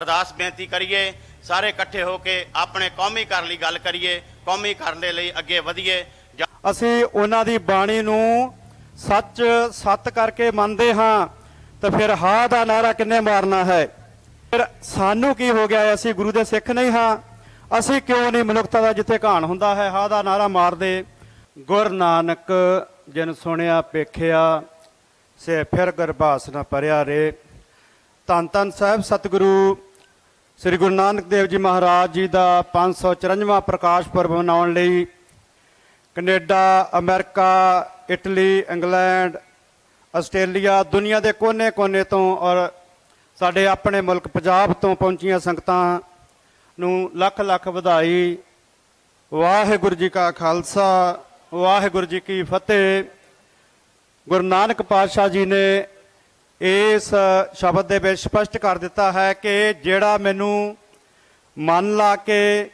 अरदास बेनती करिए सारे इकट्ठे होके अपने कौमी घर ਲਈ ਗੱਲ ਕਰੀਏ ਕੌਮੀ ਘਰ ਦੇ ਲਈ ਅੱਗੇ ਵਧੀਏ। ਅਸੀਂ ਉਹਨਾਂ ਦੀ ਬਾਣੀ ਨੂੰ ਸੱਚ ਸੱਤ ਕਰਕੇ ਮੰਨਦੇ ਹਾਂ ਤਾਂ ਫਿਰ ਹਾਂ ਦਾ ਨਾਰਾ ਕਿੰਨੇ ਮਾਰਨਾ ਹੈ। ਫਿਰ ਸਾਨੂੰ ਕੀ ਹੋ ਗਿਆ, ਅਸੀਂ ਗੁਰੂ ਦੇ ਸਿੱਖ ਨਹੀਂ ਹਾਂ, ਅਸੀਂ ਕਿਉਂ ਨਹੀਂ ਮਨੁੱਖਤਾ ਦਾ ਜਿੱਥੇ ਘਾਣ ਹੁੰਦਾ ਹੈ ਹਾਂ ਦਾ ਨਾਰਾ ਮਾਰਦੇ। ਗੁਰ ਨਾਨਕ ਜਿਨ ਸੁਣਿਆ ਪੇਖਿਆ ਸੇ ਫਿਰ ਗਰਭਾਸ ਨਾ ਪਰਿਆ ਰੇ। ਧੰਨ ਧੰਨ ਸਾਹਿਬ ਸਤਿਗੁਰੂ ਸ੍ਰੀ ਗੁਰੂ ਨਾਨਕ ਦੇਵ ਜੀ ਮਹਾਰਾਜ ਜੀ ਦਾ 554ਵਾਂ ਪ੍ਰਕਾਸ਼ ਪੁਰਬ ਮਨਾਉਣ ਲਈ Canada, America, Italy, England, Australia, ਦੁਨੀਆ ਦੇ ਕੋਨੇ-ਕੋਨੇ ਤੋਂ ਔਰ ਸਾਡੇ ਆਪਣੇ ਮੁਲਕ ਪੰਜਾਬ ਤੋਂ ਪਹੁੰਚੀਆਂ ਸੰਗਤਾਂ ਨੂੰ ਲੱਖ ਲੱਖ ਵਧਾਈ। ਵਾਹਿਗੁਰੂ ਜੀ ਕਾ ਖਾਲਸਾ, ਵਾਹਿਗੁਰੂ ਜੀ ਕੀ ਫਤਿਹ। ਗੁਰੂ ਨਾਨਕ ਪਾਤਸ਼ਾਹ ਜੀ ਨੇ ਇਸ ਸ਼ਬਦ ਦੇ ਵਿੱਚ ਸਪਸ਼ਟ ਕਰ ਦਿੱਤਾ ਹੈ ਕਿ ਜਿਹੜਾ ਮੈਨੂੰ ਮਨ ਲਾ ਕੇ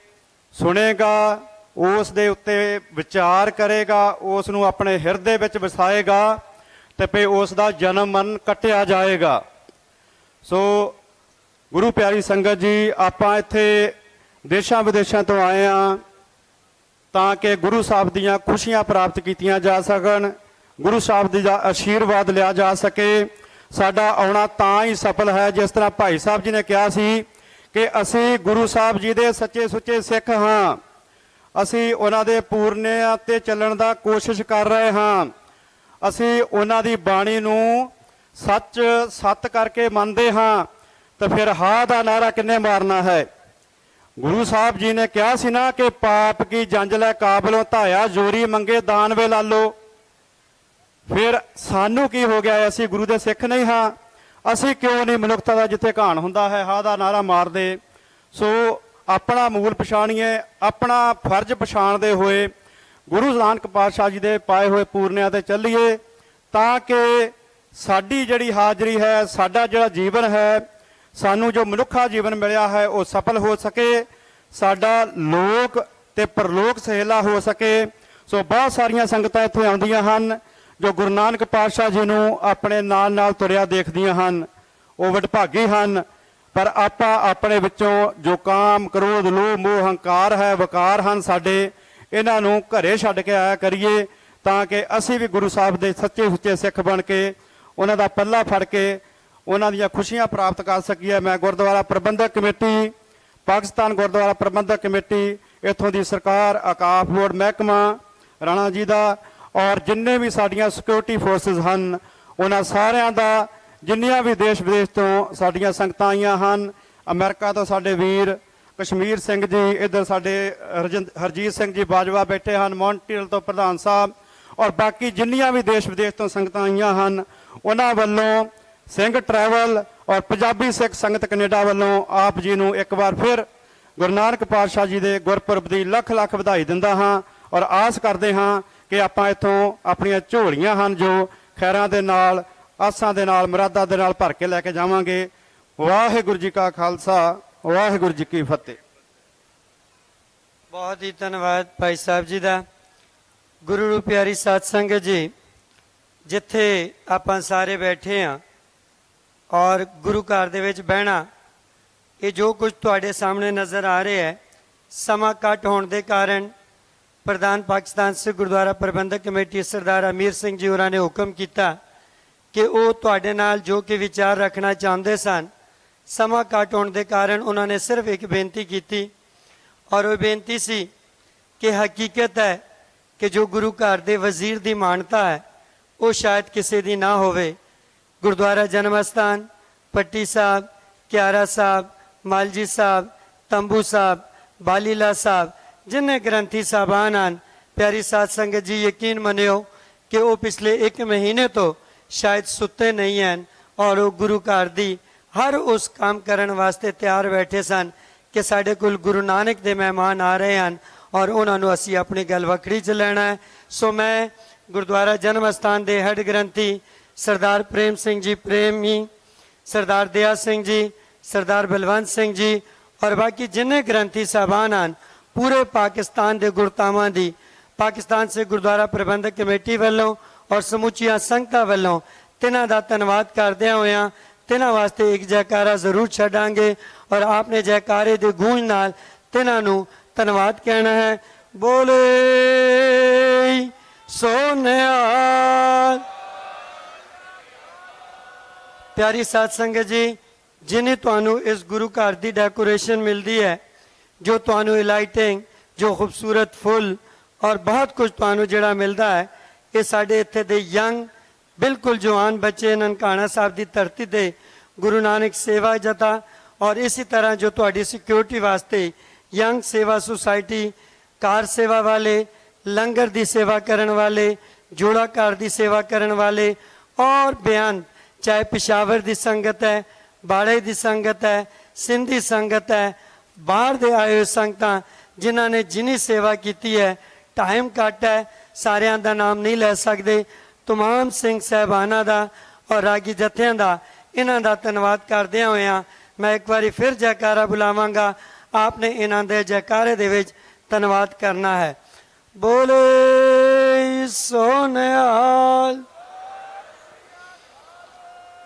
ਸੁਣੇਗਾ, ਉਸ ਦੇ ਉੱਤੇ ਵਿਚਾਰ ਕਰੇਗਾ, ਉਸ ਨੂੰ ਆਪਣੇ ਹਿਰਦੇ ਵਿੱਚ ਵਸਾਏਗਾ ਤੇ ਫਿਰ ਉਸ ਦਾ ਜਨਮ ਮਰਨ ਕੱਟਿਆ ਜਾਏਗਾ। ਸੋ ਗੁਰੂ ਪਿਆਰੀ ਸੰਗਤ ਜੀ, ਆਪਾਂ ਇੱਥੇ ਦੇਸ਼ਾਂ ਵਿਦੇਸ਼ਾਂ ਤੋਂ ਆਏ ਹਾਂ ਤਾਂ ਕਿ ਗੁਰੂ ਸਾਹਿਬ ਦੀਆਂ ਖੁਸ਼ੀਆਂ ਪ੍ਰਾਪਤ ਕੀਤੀਆਂ ਜਾ ਸਕਣ, ਗੁਰੂ ਸਾਹਿਬ ਦਾ ਆਸ਼ੀਰਵਾਦ ਲਿਆ ਜਾ ਸਕੇ। ਸਾਡਾ ਆਉਣਾ ਤਾਂ ਹੀ ਸਫਲ ਹੈ, ਜਿਸ ਤਰ੍ਹਾਂ ਭਾਈ ਸਾਹਿਬ ਜੀ ਨੇ ਕਿਹਾ ਸੀ ਕਿ ਅਸੀਂ ਗੁਰੂ ਸਾਹਿਬ ਜੀ ਦੇ ਸੱਚੇ ਸੁੱਚੇ ਸਿੱਖ ਹਾਂ, ਅਸੀਂ ਉਹਨਾਂ ਦੇ ਪੂਰਨਿਆਂ ਤੇ ਚੱਲਣ ਦਾ ਕੋਸ਼ਿਸ਼ ਕਰ ਰਹੇ ਹਾਂ, ਅਸੀਂ ਉਹਨਾਂ ਦੀ ਬਾਣੀ ਨੂੰ ਸੱਚ ਸੱਤ ਕਰਕੇ ਮੰਨਦੇ ਹਾਂ ਤਾਂ ਫਿਰ ਹਾਂ ਦਾ ਨਾਰਾ ਕਿੰਨੇ ਮਾਰਨਾ ਹੈ। ਗੁਰੂ ਸਾਹਿਬ ਜੀ ਨੇ ਕਿਹਾ ਸੀ ਨਾ ਕਿ ਪਾਪ ਕੀ ਜੰਜ ਲੈ ਕਾਬਲੋਂ ਧਾਇਆ, ਜੋਰੀ ਮੰਗੇ ਦਾਨ ਵੇ ਲਾਲੋ। ਫਿਰ ਸਾਨੂੰ ਕੀ ਹੋ ਗਿਆ, ਅਸੀਂ ਗੁਰੂ ਦੇ ਸਿੱਖ ਨਹੀਂ ਹਾਂ, ਅਸੀਂ ਕਿਉਂ ਨਹੀਂ ਮਨੁੱਖਤਾ ਦਾ ਜਿੱਥੇ ਘਾਣ ਹੁੰਦਾ ਹੈ ਹਾਂ ਦਾ ਨਾਰਾ ਮਾਰਦੇ। ਸੋ ਆਪਣਾ ਮੂਲ ਪਛਾਣੀਏ, ਆਪਣਾ ਫਰਜ਼ ਪਛਾਣਦੇ ਹੋਏ ਗੁਰੂ ਨਾਨਕ ਪਾਤਸ਼ਾਹ ਜੀ ਦੇ ਪਾਏ ਹੋਏ ਪੂਰਨਿਆਂ ਤੇ ਚੱਲੀਏ ਤਾਂ ਕਿ ਸਾਡੀ ਜਿਹੜੀ ਹਾਜ਼ਰੀ ਹੈ, ਸਾਡਾ ਜਿਹੜਾ ਜੀਵਨ ਹੈ, ਸਾਨੂੰ ਜੋ ਮਨੁੱਖਾ ਜੀਵਨ ਮਿਲਿਆ ਹੈ ਉਹ ਸਫਲ ਹੋ ਸਕੇ, ਸਾਡਾ ਲੋਕ ਤੇ ਪਰਲੋਕ ਸਹੇਲਾ ਹੋ ਸਕੇ। ਸੋ ਬਹੁਤ ਸਾਰੀਆਂ ਸੰਗਤਾਂ ਇੱਥੇ ਆਉਂਦੀਆਂ ਹਨ ਜੋ ਗੁਰੂ ਨਾਨਕ ਪਾਤਸ਼ਾਹ ਜੀ ਨੂੰ ਆਪਣੇ ਨਾਲ ਨਾਲ ਤੁਰਿਆ ਦੇਖਦੀਆਂ ਹਨ, ਉਹ ਵਡਭਾਗੀ ਹਨ। ਪਰ ਆਪਾਂ ਆਪਣੇ ਵਿੱਚੋਂ ਜੋ ਕਾਮ, ਕ੍ਰੋਧ, ਲੋਭ, ਮੋਹ, ਹੰਕਾਰ ਹੈ, ਵਕਾਰ ਹਨ ਸਾਡੇ, ਇਹਨਾਂ ਨੂੰ ਘਰੇ ਛੱਡ ਕੇ ਆਇਆ ਕਰੀਏ ਤਾਂ ਕਿ ਅਸੀਂ ਵੀ ਗੁਰੂ ਸਾਹਿਬ ਦੇ ਸੱਚੇ ਸੁੱਚੇ ਸਿੱਖ ਬਣ ਕੇ ਉਹਨਾਂ ਦਾ ਪੱਲਾ ਫੜ ਕੇ ਉਹਨਾਂ ਦੀਆਂ ਖੁਸ਼ੀਆਂ ਪ੍ਰਾਪਤ ਕਰ ਸਕੀਏ। ਮੈਂ ਗੁਰਦੁਆਰਾ ਪ੍ਰਬੰਧਕ ਕਮੇਟੀ, ਪਾਕਿਸਤਾਨ ਗੁਰਦੁਆਰਾ ਪ੍ਰਬੰਧਕ ਕਮੇਟੀ, ਇੱਥੋਂ ਦੀ ਸਰਕਾਰ, ਅਕਾਫ ਬੋਰਡ ਮਹਿਕਮਾ ਰਾਣਾ ਜੀ ਦਾ ਔਰ ਜਿੰਨੇ ਵੀ ਸਾਡੀਆਂ ਸਿਕਿਉਰਿਟੀ ਫੋਰਸਿਸ ਹਨ, ਉਹਨਾਂ ਸਾਰਿਆਂ ਦਾ, ਜਿੰਨੀਆਂ ਵੀ ਦੇਸ਼ ਵਿਦੇਸ਼ ਤੋਂ ਸਾਡੀਆਂ ਸੰਗਤਾਂ ਆਈਆਂ ਹਨ, ਅਮਰੀਕਾ ਤੋਂ ਸਾਡੇ ਵੀਰ ਕਸ਼ਮੀਰ ਸਿੰਘ ਜੀ, ਇੱਧਰ ਸਾਡੇ ਹਰਜੀਤ ਸਿੰਘ ਜੀ ਬਾਜਵਾ ਬੈਠੇ ਹਨ, ਮੌਂਟਰੀਅਲ ਤੋਂ ਪ੍ਰਧਾਨ ਸਾਹਿਬ, ਔਰ ਬਾਕੀ ਜਿੰਨੀਆਂ ਵੀ ਦੇਸ਼ ਵਿਦੇਸ਼ ਤੋਂ ਸੰਗਤਾਂ ਆਈਆਂ ਹਨ, ਉਹਨਾਂ ਵੱਲੋਂ ਸਿੰਘ ਟਰੈਵਲ ਔਰ ਪੰਜਾਬੀ ਸਿੱਖ ਸੰਗਤ ਕੈਨੇਡਾ ਵੱਲੋਂ ਆਪ ਜੀ ਨੂੰ ਇੱਕ ਵਾਰ ਫਿਰ ਗੁਰੂ ਨਾਨਕ ਪਾਤਸ਼ਾਹ ਜੀ ਦੇ ਗੁਰਪੁਰਬ ਦੀ ਲੱਖ ਲੱਖ ਵਧਾਈ ਦਿੰਦਾ ਹਾਂ ਔਰ ਆਸ ਕਰਦੇ ਹਾਂ ਕਿ ਆਪਾਂ ਇੱਥੋਂ ਆਪਣੀਆਂ ਝੋਲੀਆਂ ਹਨ ਜੋ ਖੈਰਾਂ ਦੇ ਨਾਲ, ਆਸਾਂ ਦੇ ਨਾਲ, ਮੁਰਾਦਾਂ ਦੇ ਨਾਲ ਭਰ ਕੇ ਲੈ ਕੇ ਜਾਵਾਂਗੇ। ਵਾਹਿਗੁਰੂ ਜੀ ਕਾ ਖਾਲਸਾ, ਵਾਹਿਗੁਰੂ ਜੀ ਕੀ ਫਤਿਹ। ਬਹੁਤ ਹੀ ਧੰਨਵਾਦ ਭਾਈ ਸਾਹਿਬ ਜੀ ਦਾ। ਗੁਰੂ ਨੂੰ ਪਿਆਰੀ ਸਾਧ ਸੰਗਤ ਜੀ, ਜਿੱਥੇ ਆਪਾਂ ਸਾਰੇ ਬੈਠੇ ਹਾਂ ਔਰ ਗੁਰੂ ਘਰ ਦੇ ਵਿੱਚ ਬਹਿਣਾ, ਇਹ ਜੋ ਕੁਝ ਤੁਹਾਡੇ ਸਾਹਮਣੇ ਨਜ਼ਰ ਆ ਰਿਹਾ ਹੈ, ਸਮਾਂ ਘੱਟ ਹੋਣ ਦੇ ਕਾਰਨ ਪ੍ਰਧਾਨ ਪਾਕਿਸਤਾਨ ਸਿੱਖ ਗੁਰਦੁਆਰਾ ਪ੍ਰਬੰਧਕ ਕਮੇਟੀ ਸਰਦਾਰ ਅਮੀਰ ਸਿੰਘ ਜੀ ਹੋਰਾਂ ਨੇ ਹੁਕਮ ਕੀਤਾ ਕਿ ਉਹ ਤੁਹਾਡੇ ਨਾਲ ਜੋ ਕਿ ਵਿਚਾਰ ਰੱਖਣਾ ਚਾਹੁੰਦੇ ਸਨ, ਸਮਾਂ ਘੱਟ ਹੋਣ ਦੇ ਕਾਰਨ ਉਹਨਾਂ ਨੇ ਸਿਰਫ ਇੱਕ ਬੇਨਤੀ ਕੀਤੀ ਔਰ ਉਹ ਬੇਨਤੀ ਸੀ ਕਿ ਹਕੀਕਤ ਹੈ ਕਿ ਜੋ ਗੁਰੂ ਘਰ ਦੇ ਵਜ਼ੀਰ ਦੀ ਮਾਨਤਾ ਹੈ ਉਹ ਸ਼ਾਇਦ ਕਿਸੇ ਦੀ ਨਾ ਹੋਵੇ। ਗੁਰਦੁਆਰਾ ਜਨਮ ਅਸਥਾਨ, ਪੱਟੀ ਸਾਹਿਬ, ਕਿਆਰਾ ਸਾਹਿਬ, ਮਾਲਜੀ ਸਾਹਿਬ, ਤੰਬੂ ਸਾਹਿਬ, ਬਾਲੀਲਾ ਸਾਹਿਬ, ਜਿੰਨੇ ਗ੍ਰੰਥੀ ਸਾਹਿਬਾਨ ਹਨ, ਪਿਆਰੀ ਸਾਧ ਸੰਗਤ ਜੀ, ਯਕੀਨ ਮੰਨਿਓ ਕਿ ਉਹ ਪਿਛਲੇ 1 ਮਹੀਨੇ ਤੋਂ ਸ਼ਾਇਦ ਸੁੱਤੇ ਨਹੀਂ ਹਨ ਔਰ ਉਹ ਗੁਰੂ ਘਰ ਦੀ ਹਰ ਉਸ ਕੰਮ ਕਰਨ ਵਾਸਤੇ ਤਿਆਰ ਬੈਠੇ ਸਨ ਕਿ ਸਾਡੇ ਕੋਲ ਗੁਰੂ ਨਾਨਕ ਦੇ ਮਹਿਮਾਨ ਆ ਰਹੇ ਹਨ ਔਰ ਉਹਨਾਂ ਨੂੰ ਅਸੀਂ ਆਪਣੀ ਗਲਵਕੜੀ 'ਚ ਲੈਣਾ ਹੈ। ਸੋ ਮੈਂ ਗੁਰਦੁਆਰਾ ਜਨਮ ਅਸਥਾਨ ਦੇ ਹੈੱਡ ਗ੍ਰੰਥੀ ਸਰਦਾਰ ਪ੍ਰੇਮ ਸਿੰਘ ਜੀ ਪ੍ਰੇਮੀ, ਸਰਦਾਰ ਦਇਆ ਸਿੰਘ ਜੀ, ਸਰਦਾਰ ਬਲਵੰਤ ਸਿੰਘ ਜੀ ਔਰ ਬਾਕੀ ਜਿੰਨੇ ਗ੍ਰੰਥੀ ਸਾਹਿਬਾਨ ਹਨ, ਪੂਰੇ ਪਾਕਿਸਤਾਨ ਦੇ ਗੁਰਤਾਵਾਂ ਦੀ ਪਾਕਿਸਤਾਨ ਸਿੱਖ ਗੁਰਦੁਆਰਾ ਪ੍ਰਬੰਧਕ ਕਮੇਟੀ ਵੱਲੋਂ ਔਰ ਸਮੁੱਚੀਆਂ ਸੰਗਤਾਂ ਵੱਲੋਂ ਤਿਨਾਂ ਦਾ ਧੰਨਵਾਦ ਕਰਦਿਆਂ ਹੋਇਆਂ तिन्हां वास्ते एक जयकारा जरूर छड़ांगे ਔਰ ਆਪਨੇ ਜੈਕਾਰੇ ਦੇ ਗੂੰਜ ਨਾਲ ਤਿਨਾਂ ਨੂੰ ਧੰਨਵਾਦ ਕਹਿਣਾ ਹੈ। ਬੋਲੇ ਸੋ ਨਿਹਾਲ। ਪਿਆਰੀ ਸਾਧ ਸੰਗਤ ਜੀ, ਜਿਨੇ ਤੁਹਾਨੂੰ ਇਸ ਗੁਰੂ ਘਰ ਦੀ ਡੈਕੋਰੇਸ਼ਨ ਮਿਲਦੀ ਹੈ, ਜੋ ਤੁਹਾਨੂੰ ਲਾਈਟਿੰਗ, ਜੋ ਖੂਬਸੂਰਤ ਫੁੱਲ ਔਰ ਬਹੁਤ ਕੁਝ ਤੁਹਾਨੂੰ ਜਿਹੜਾ ਮਿਲਦਾ ਹੈ, ਇਹ ਸਾਡੇ ਇੱਥੇ ਦੇ ਯੰਗ ਬਿਲਕੁਲ ਜਵਾਨ ਬੱਚੇ ਨਨਕਾਣਾ ਸਾਹਿਬ ਦੀ ਧਰਤੀ ਤੇ ਗੁਰੂ ਨਾਨਕ ਸੇਵਾ ਜਤਾ ਔਰ ਇਸੇ ਤਰ੍ਹਾਂ ਜੋ ਤੁਹਾਡੀ ਸਿਕਿਉਰਿਟੀ ਵਾਸਤੇ ਯੰਗ ਸੇਵਾ ਸੁਸਾਇਟੀ, ਕਾਰ ਸੇਵਾ ਵਾਲੇ, ਲੰਗਰ ਦੀ ਸੇਵਾ ਕਰਨ ਵਾਲੇ, ਜੋੜਾ ਘਰ ਦੀ ਸੇਵਾ ਕਰਨ ਵਾਲੇ ਔਰ ਬਿਆਨ ਚਾਹੇ ਪਿਸ਼ਾਵਰ ਦੀ ਸੰਗਤ ਹੈ, ਬਾੜੇ ਦੀ ਸੰਗਤ ਹੈ, ਸਿੰਧੀ ਸੰਗਤ ਹੈ, ਬਾਹਰ ਦੇ ਆਏ ਹੋਏ ਸੰਗਤਾਂ ਜਿਨ੍ਹਾਂ ਨੇ ਜਿੰਨੀ ਸੇਵਾ ਕੀਤੀ ਹੈ, ਟਾਈਮ ਘੱਟ ਹੈ, ਸਾਰਿਆਂ ਦਾ ਨਾਮ ਨਹੀਂ ਲੈ ਸਕਦੇ। ਤਮਾਮ ਸਿੰਘ ਸਾਹਿਬਾਨਾਂ ਦਾ ਔਰ ਰਾਗੀ ਜਥਿਆਂ ਦਾ ਇਹਨਾਂ ਦਾ ਧੰਨਵਾਦ ਕਰਦਿਆਂ ਹੋਇਆਂ ਮੈਂ ਇੱਕ ਵਾਰੀ ਫਿਰ ਜੈਕਾਰਾ ਬੁਲਾਵਾਂਗਾ। ਆਪਨੇ ਇਹਨਾਂ ਦੇ ਜੈਕਾਰੇ ਦੇ ਵਿੱਚ ਧੰਨਵਾਦ ਕਰਨਾ ਹੈ। ਬੋਲੇ ਸੋ ਨਿਹਾਲ।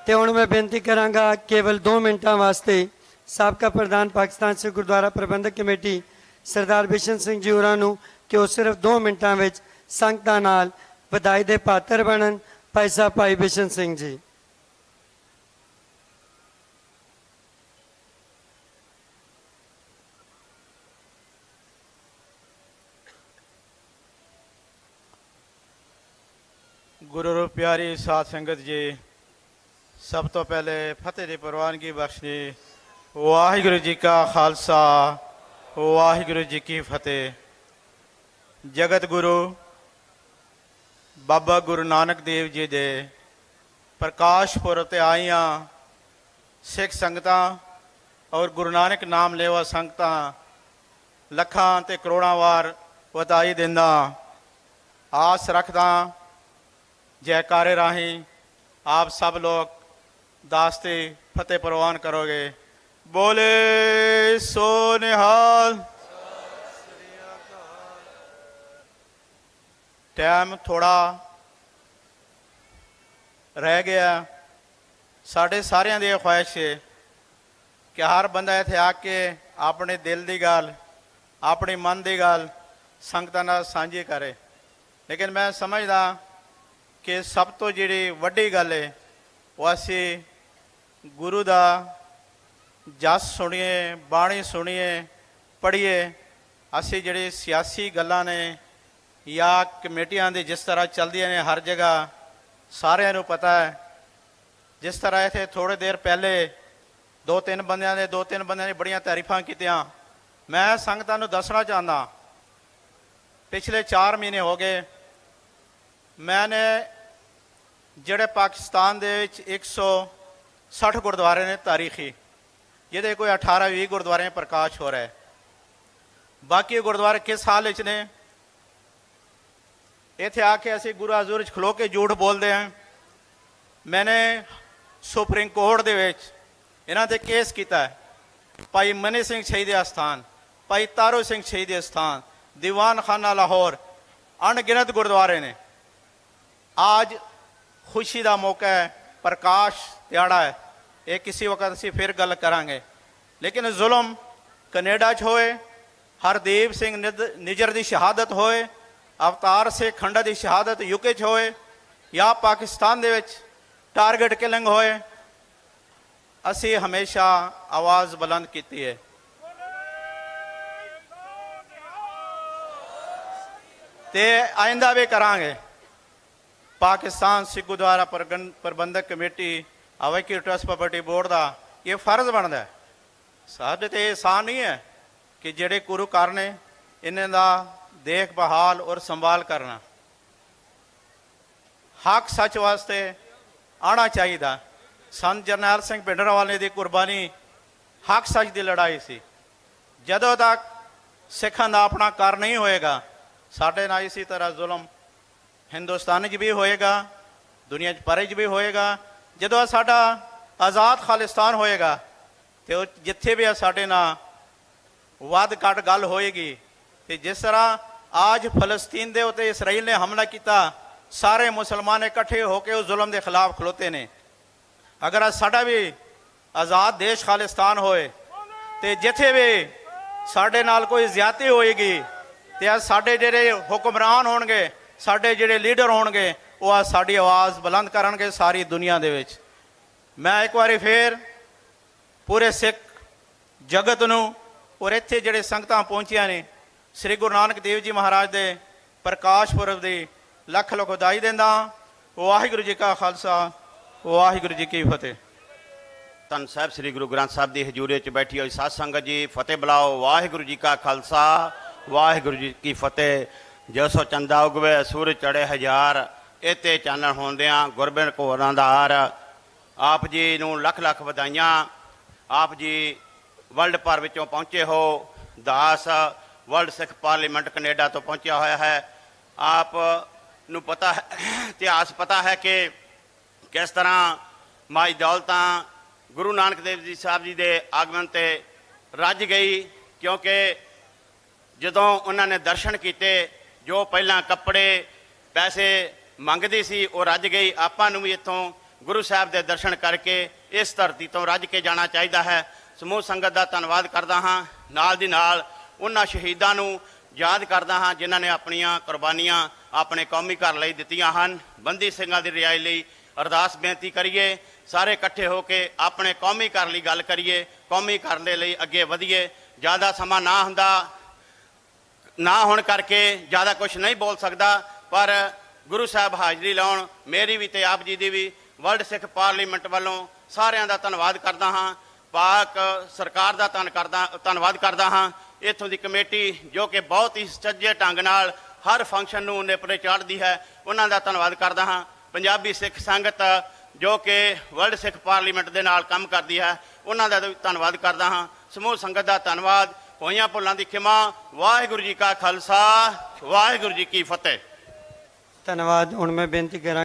ਤੇ ਹੁਣ ਮੈਂ ਬੇਨਤੀ ਕਰਾਂਗਾ ਕੇਵਲ 2 ਮਿੰਟਾਂ ਵਾਸਤੇ ਸਾਬਕਾ ਪ੍ਰਧਾਨ ਪਾਕਿਸਤਾਨ ਸਿੱਖ ਗੁਰਦੁਆਰਾ ਪ੍ਰਬੰਧਕ ਕਮੇਟੀ ਸਰਦਾਰ ਬਿਸ਼ਨ ਸਿੰਘ ਜੀ ਹੋਰਾਂ ਨੂੰ ਕਿ ਉਹ ਸਿਰਫ 2 ਮਿੰਟਾਂ ਵਿੱਚ ਸੰਗਤਾਂ ਨਾਲ ਵਧਾਈ ਦੇ ਪਾਤਰ ਬਣਨ। ਭਾਈ ਸਾਹਿਬ ਭਾਈ ਬਿਸ਼ਨ ਸਿੰਘ ਜੀ। गुरु रूप प्यारी साध संगत जी, सब तो पहले फतेह दी प्रवानगी बख्शे। वाहिगुरु जी का खालसा, वाहिगुरु जी की फतेह। जगत गुरु बाबा गुरु नानक देव जी दे प्रकाश पुरब ते आईयां सिख संगतां और गुरु नानक नाम लेवा संगतां लखां ते करोड़ां वार वधाई दिंदा। आस रखदा जयकारे राही आप सब लोग दास्ते फतेह प्रवान करोगे। बोले सो निहाल। टाइम थोड़ा रह गया। साढ़े सारियां दी ख्वाहिश है कि हर बंदा इत्थे आके अपने दिल की गल, अपने मन की गल संगतां नाल सांझी करे। लेकिन मैं समझदा कि सब तो जिहड़ी वड्डी गल है वो असी गुरु दा जस सुनिए, बाणी सुनिए, पढ़िए। असी जिहड़ी सियासी गल्लां ने या कमेटियां दी जिस तरह चलदियां ने हर जगह सारिਆਂ ਨੂੰ पता है। जिस तरह इत्थे थोड़ी देर पहले 2-3 ਬੰਦਿਆਂ ने बड़ियां तारीफां कीतियां। मैं संगतां नूं दसना चाहना, पिछले 4 महीने हो गए मैंने ਜਿਹੜੇ ਪਾਕਿਸਤਾਨ ਦੇ ਵਿੱਚ 160 ਗੁਰਦੁਆਰੇ ਨੇ ਤਾਰੀਖੀ, ਜਿਹਦੇ ਕੋਈ 18-20 ਗੁਰਦੁਆਰੇ ਪ੍ਰਕਾਸ਼ ਹੋ ਰਿਹਾ ਹੈ। ਬਾਕੀ ਗੁਰਦੁਆਰੇ ਕਿਸ ਹਾਲ ਵਿੱਚ ਨੇ? ਇੱਥੇ ਆ ਕੇ ਅਸੀਂ ਗੁਰੂ ਹਜ਼ੂਰ ਵਿੱਚ ਖਲੋ ਕੇ ਝੂਠ ਬੋਲਦੇ ਹਾਂ। ਮੈਨੇ ਸੁਪਰੀਮ ਕੋਰਟ ਦੇ ਵਿੱਚ ਇਹਨਾਂ ਤੇ ਕੇਸ ਕੀਤਾ ਹੈ। ਭਾਈ ਮਨੀ ਸਿੰਘ ਸ਼ਹੀਦ ਅਸਥਾਨ, ਭਾਈ ਤਾਰੂ ਸਿੰਘ ਸ਼ਹੀਦ ਅਸਥਾਨ, ਦੀਵਾਨ ਖਾਨਾ ਲਾਹੌਰ, अनगिनत गुरुद्वारे ने। आज खुशी का मौका है, प्रकाश दिहाड़ा है, ये किसी वक्त असी फिर गल करांगे। लेकिन जुल्म कनेडा च होए, हरदीप सिंह निजर की शहादत होए, अवतार से खंडा की शहादत यूके च होए, या पाकिस्तान दे विच टारगेट किलिंग होए, असी हमेशा आवाज़ बुलंद की है। ते आइंदा भी करांगे। पाकिस्तान सिख गुरुद्वारा प्रबंधक कमेटी अवैकी ट्रस्ट प्रॉपर्टी बोर्ड का ये फर्ज बनता है। साढ़े तो एहसान नहीं है कि जेड़े गुरु घर ने इन्हें का देखभाल और संभाल करना। हक सच वास्ते आना चाहिए। संत जरनैल सिंह भिंडरांवाले की कुर्बानी हक सच की लड़ाई सी। जदों तक सिखां दा अपना घर नहीं होएगा, साढ़े नाल इसी तरह जुल्म हिंदुस्तान च भी होएगा, दुनिया परे च भी होएगा। जदों साडा आज़ाद खालिस्तान होएगा तो जिथे भी साढ़े ना वध घट गल होएगी। तो जिस तरह आज फलस्तीन के उत्ते इसराइल ने हमला किया, सारे मुसलमान इकट्ठे होकर उस जुल्म के खिलाफ खलोते ने। अगर साडा भी आज़ाद देश खालिस्तान होए ਤੇ ਜਿੱਥੇ ਵੀ ਸਾਡੇ ਨਾਲ ਕੋਈ ਜ਼ਿਆਦਤੀ ਹੋਏਗੀ ਤੇ ਅੱਜ ਸਾਡੇ ਜਿਹੜੇ ਹੁਕਮਰਾਨ ਹੋਣਗੇ, ਸਾਡੇ ਜਿਹੜੇ ਲੀਡਰ ਹੋਣਗੇ, ਉਹ ਅੱਜ ਸਾਡੀ ਆਵਾਜ਼ ਬੁਲੰਦ ਕਰਨਗੇ ਸਾਰੀ ਦੁਨੀਆ ਦੇ ਵਿੱਚ। ਮੈਂ ਇੱਕ ਵਾਰੀ ਫੇਰ ਪੂਰੇ ਸਿੱਖ ਜਗਤ ਨੂੰ ਔਰ ਇੱਥੇ ਜਿਹੜੇ ਸੰਗਤਾਂ ਪਹੁੰਚੀਆਂ ਨੇ, ਸ੍ਰੀ ਗੁਰੂ ਨਾਨਕ ਦੇਵ ਜੀ ਮਹਾਰਾਜ ਦੇ ਪ੍ਰਕਾਸ਼ ਪੁਰਬ ਦੀ ਲੱਖ ਲੱਖ ਵਧਾਈ ਦਿੰਦਾ। ਵਾਹਿਗੁਰੂ ਜੀ ਕਾ ਖਾਲਸਾ, ਵਾਹਿਗੁਰੂ ਜੀ ਕੀ ਫਤਿਹ। ਧੰਨ ਸਾਹਿਬ ਸ੍ਰੀ ਗੁਰੂ ਗ੍ਰੰਥ ਸਾਹਿਬ ਦੀ ਹਜ਼ੂਰੀ 'ਚ ਬੈਠੀ ਹੋਈ ਸਾਧ ਸੰਗਤ ਜੀ, ਫਤਿਹ ਬੁਲਾਓ। ਵਾਹਿਗੁਰੂ ਜੀ ਕਾ ਖਾਲਸਾ, ਵਾਹਿਗੁਰੂ ਜੀ ਕੀ ਫਤਿਹ। ਜੋ ਸੋ ਚੰਦਾ ਉਗਵੇ ਸੂਰਜ ਚੜੇ ਹਜ਼ਾਰ, ਇਤੇ ਚਾਨਣ ਹੁੰਦਿਆਂ ਗੁਰਬਿਨ ਘੋਰਾਂ ਦਾ ਹਾਰ। ਆਪ ਜੀ ਨੂੰ ਲੱਖ ਲੱਖ ਵਧਾਈਆਂ। ਆਪ ਜੀ ਵਰਲਡ ਭਰ ਵਿੱਚੋਂ ਪਹੁੰਚੇ ਹੋ। ਦਾਸ ਵਰਲਡ ਸਿੱਖ ਪਾਰਲੀਮੈਂਟ ਕੈਨੇਡਾ ਤੋਂ ਪਹੁੰਚਿਆ ਹੋਇਆ ਹੈ। ਆਪ ਨੂੰ ਪਤਾ ਹੈ, ਇਤਿਹਾਸ ਪਤਾ ਹੈ ਕਿ ਕਿਸ ਤਰ੍ਹਾਂ ਮਾਈ ਦੌਲਤਾਂ ਗੁਰੂ ਨਾਨਕ ਦੇਵ ਜੀ ਸਾਹਿਬ ਜੀ ਦੇ ਆਗਮਨ ਤੇ ਰੱਜ ਗਈ, ਕਿਉਂਕਿ ਜਦੋਂ ਉਹਨਾਂ ਨੇ ਦਰਸ਼ਨ ਕੀਤੇ, ਜੋ ਪਹਿਲਾਂ ਕੱਪੜੇ ਪੈਸੇ ਮੰਗਦੀ ਸੀ ਉਹ ਰੱਜ ਗਈ। ਆਪਾਂ ਨੂੰ ਵੀ ਇੱਥੋਂ ਗੁਰੂ ਸਾਹਿਬ ਦੇ ਦਰਸ਼ਨ ਕਰਕੇ ਇਸ ਧਰਤੀ ਤੋਂ ਰੱਜ ਕੇ ਜਾਣਾ ਚਾਹੀਦਾ ਹੈ। ਸਮੂਹ ਸੰਗਤ ਦਾ ਧੰਨਵਾਦ ਕਰਦਾ ਹਾਂ। ਨਾਲ ਦੀ ਨਾਲ ਉਹਨਾਂ ਸ਼ਹੀਦਾਂ ਨੂੰ ਯਾਦ ਕਰਦਾ ਹਾਂ ਜਿਨ੍ਹਾਂ ਨੇ ਆਪਣੀਆਂ ਕੁਰਬਾਨੀਆਂ ਆਪਣੇ ਕੌਮੀ ਘਰ ਲਈ ਦਿੱਤੀਆਂ ਹਨ। ਬੰਦੀ ਸਿੰਘਾਂ ਦੀ ਰਿਹਾਈ ਲਈ ਅਰਦਾਸ ਬੇਨਤੀ ਕਰੀਏ, ਸਾਰੇ ਇਕੱਠੇ ਹੋ ਕੇ ਆਪਣੇ ਕੌਮੀ ਘਰ ਲਈ ਗੱਲ ਕਰੀਏ, ਕੌਮੀ ਘਰ ਦੇ ਲਈ ਅੱਗੇ ਵਧੀਏ। ਜ਼ਿਆਦਾ ਸਮਾਂ ਨਾ ਹੋਣ ਕਰਕੇ ਜ਼ਿਆਦਾ ਕੁਝ ਨਹੀਂ ਬੋਲ ਸਕਦਾ, ਪਰ ਗੁਰੂ ਸਾਹਿਬ ਹਾਜ਼ਰੀ ਲਾਉਣ ਮੇਰੀ ਵੀ ਤੇ ਆਪ ਜੀ ਦੀ ਵੀ ਵਰਲਡ ਸਿੱਖ ਪਾਰਲੀਮੈਂਟ ਵੱਲੋਂ ਸਾਰਿਆਂ ਦਾ ਧੰਨਵਾਦ ਕਰਦਾ ਹਾਂ। ਪਾਕ ਸਰਕਾਰ ਦਾ ਧੰਨਵਾਦ ਕਰਦਾ ਹਾਂ। ਇੱਥੋਂ ਦੀ ਕਮੇਟੀ ਜੋ ਕਿ ਬਹੁਤ ਹੀ ਸੁਚੱਜੇ ਢੰਗ ਨਾਲ ਹਰ ਫੰਕਸ਼ਨ ਨੂੰ ਨੇਪਰੇ ਚਾੜ੍ਹਦੀ ਹੈ, ਉਹਨਾਂ ਦਾ ਧੰਨਵਾਦ ਕਰਦਾ ਹਾਂ। ਪੰਜਾਬੀ ਸਿੱਖ ਸੰਗਤ ਜੋ ਕਿ ਵਰਲਡ ਸਿੱਖ ਪਾਰਲੀਮੈਂਟ ਦੇ ਨਾਲ ਕੰਮ ਕਰਦੀ ਹੈ, ਉਹਨਾਂ ਦਾ ਵੀ ਧੰਨਵਾਦ ਕਰਦਾ ਹਾਂ। ਸਮੂਹ ਸੰਗਤ ਦਾ ਧੰਨਵਾਦ। ਹੋਈਆਂ ਭੁੱਲਾਂ ਦੀ ਖਿਮਾ। ਵਾਹਿਗੁਰੂ ਜੀ ਕਾ ਖਾਲਸਾ, ਵਾਹਿਗੁਰੂ ਜੀ ਕੀ ਫਤਿਹ। ਧੰਨਵਾਦ। ਹੁਣ ਮੈਂ ਬੇਨਤੀ ਕਰਾਂ